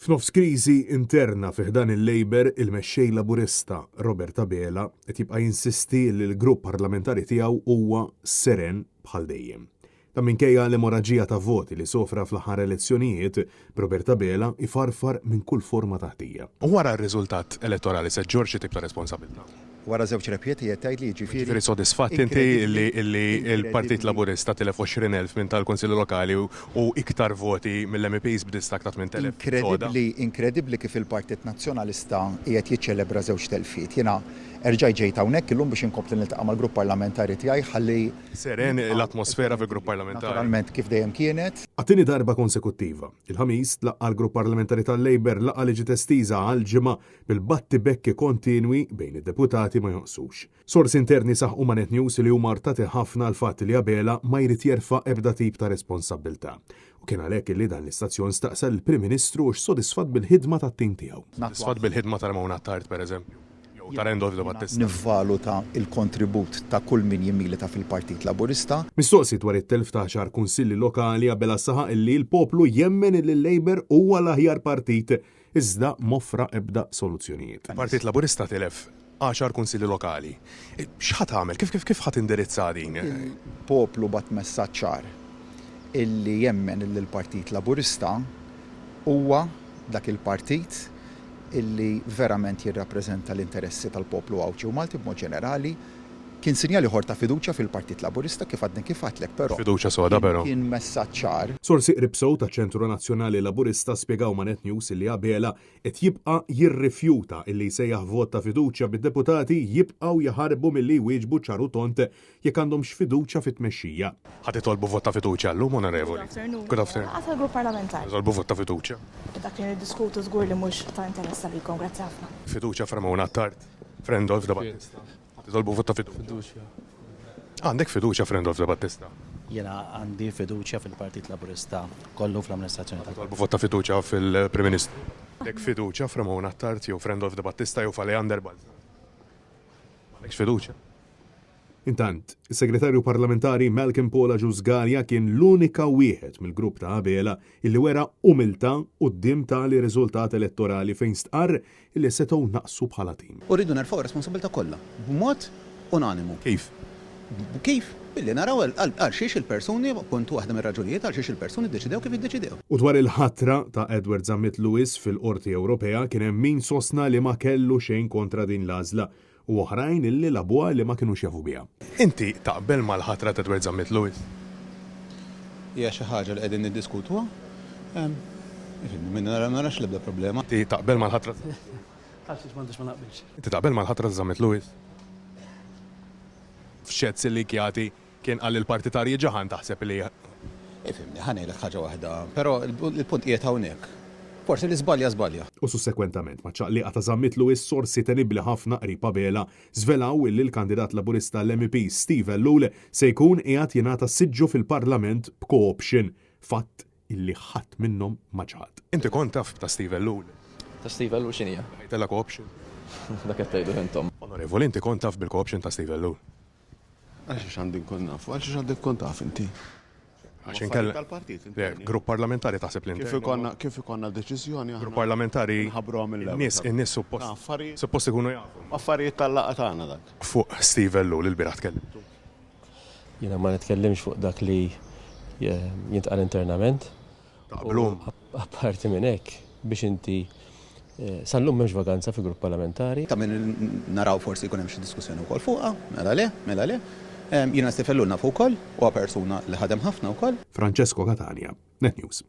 F'nofs kriżi interna fih dan il-Labor, il-mexxej Laburista Robert Abela qed jibqa' jinsisti li l-grupp parlamentari tiegħu huwa seren bħal dejjem. Ta' minkejja l-emorraġija ta' voti li sofra fl-aħħar elezzjonijiet, Robert Abela ifarfar minn kull forma taħtija. U wara r-riżultat elettorali se Ġorġ tibqa' responsabilità. Wara żewġ repjeti qed tgħid li Ġifieri sodisfatt inti li l-Partit Laburista tilef 20,000 minn tal-Kunsilli Lokali u iktar voti mill-MPs b'distak ta' 8,000. Inkredibbli kif il-Partit Nazzjonalista qiegħed jiċċelebra żewġ telfiet. Jiena erġaj ġejt hawnhekk illum biex inkompli niltaqa' mal-grupp parlamentari tiegħi ħalli seren l-atmosfera fil-grupp parlamentari. Naturalment kif dejjem kienet. Għattini darba konsekuttiva. Il-ħamis tlaqqa l-grupp parlamentari tal-Labor laqqa li ġiet estiża għal-ġimgħa bil-batti bekki kontinwi bejn id-deputati ma jonqsux. Sorsi interni saħqu ma' Net News li huma rtati ħafna l-fatt li Abela ma jrid jerfa' ebda tip ta' responsabilità. U kien għalhekk li dan l-istazzjon staqsal il-Prim Ministru x'sodisfatt bil-ħidma tat-tim tiegħu. Sodisfatt bil-ħidma ta' Ramona Tard pereżempju. Nivvaluta il-kontribut ta' kull min jimmilita fil-Partit Laburista. Mistoqsi dwar it-telf ta' xar kunsilli lokali Abela saħaq illi l-poplu jemmen li l-Labor huwa l-aħjar partit iżda mofra ebda soluzzjonijiet. Partit Laburista tilef 10 kunsilli lokali. X'ħat għamel? Kif ħat indirizza din? Il-poplu bat messaġġ ċar illi jemmen il-Partit Laburista huwa dak il-partit illi verament jirrappreżenta l-interessi tal-poplu Awċi u Malti b'mod ġenerali, kien sinjali ħor ta' fiduċja fil-Partit Laburista kif għadni kif għatlek, però. Fiduċja soda però. Kien messaġġ ċar. Sorsi qribsow ta' Ċentru Nazzjonali Laburista spjegaw ma' Net News illi Abela qed jibqa' jirrifjuta illi jsejjaħ vot ta' fiduċja bid-deputati jibqgħu jaħarbu milli jwieġbu ċaru tont jekk għandhomx fiduċja fit-tmexxija. Ħadd itolbu vot ta' fiduċja llum onorevoli. Good afternoon. Għasal grupp parlamentari. Itolbu vot ta' fiduċja. Dak li niddiskutu żgur li mhux ta' interess għalikom, grazzi ħafna. Fiduċja f'Ramona Tard. Frendolf da Battista. Titolbu vot ta' fiduċja. Għandek fiduċja Frendolf da Battista? Jena għandi fiduċja fil-Partit Laburista kollu fl-amministrazzjoni. Titolbu vot ta' fiduċja fil-Prim Ministru. Għandek fiduċja f'Ramona Tard jew Frendolf da Battista jew f'Aleander Balza. Għandek fiduċja? Intant, is-Segretarju Parlamentari Malcolm Paula Ġużgalja kien l-unika wieħed mill-grupp ta' Abela illi wera umilta quddiem tali riżultat elettorali fejn stqarr illi setgħu naqsu bħala tim. Uridu nerfgħu responsabilità kollha b'mod unanimu. Kif? Kif? Billi naraw għal xiex il-persuni, puntu waħda mir-raġunijiet għal xiex il-persuni ddeċidew kif iddeċidew. U dwar il-ħatra ta' Edward Zammit Lewis fil-Qorti Ewropea kien hemm min sostna li ma kellu xejn kontra din l-għażla u oħrajn illi labuha li ma kinux jafu biha. Inti taqbel mal-ħatra ta' Edward Zammit Lewis? Hija xi ħaġa li qegħdin niddiskutuha. Minn narax l-ebda problema. Inti taqbel mal-ħatra? Għalfiex m'għandux ma naqbilx. Inti taqbel mal-ħatra ta' Zammit Lewis? F'xezz li kjati kien għall il-partitarji ġaħan taħseb li Ifhimni, ħanejlek ħaġa waħda, però il-punt qiegħed hawnhekk. Forsi li żbalja. U sussekwentament ma' ċaqliqa ta' Zammit Lewis sorsi tenibbli ħafna qrib Abela żvelaw illi l-kandidat Laburista l-MP Steve Ellul se jkun qiegħed jingħata siġġu fil-Parlament b'co-option, fatt illi ħadd minnhom ma ċad. Inti kont taf ta' Steve Ellul. Ta' Steve Ellul x'inhija? Ħajtella co-option. Dak qed tgħidu intom. Onorevoli, inti kont taf bil-co-option ta' Steve Ellul. Għaliex għandi nkun naf, għaliex għandi nkun taf inti. Għaxin kell grupp parlamentari taħseb li Kif ikonna deċiżjoni grupp parlamentari ħabru għamil in-nies suppost ikunu jafu. Affarijiet tal-laqgħa tagħna dak. Fuq Steve Ellul il-bieraħ tkellimtu. Jiena ma nitkellimx fuq dak li jintqal internament. Taqblhom. Apparti minn hekk biex inti sallum m'hemmx vaganza fi grupp parlamentari. Ta' minn naraw forsi jkun hemm xi diskussjoni wkoll fuqha, mela le. Jiena Steve Ellul nafu wkoll huwa persuna li ħadem ħafna wkoll. Francesco Catania, Net News.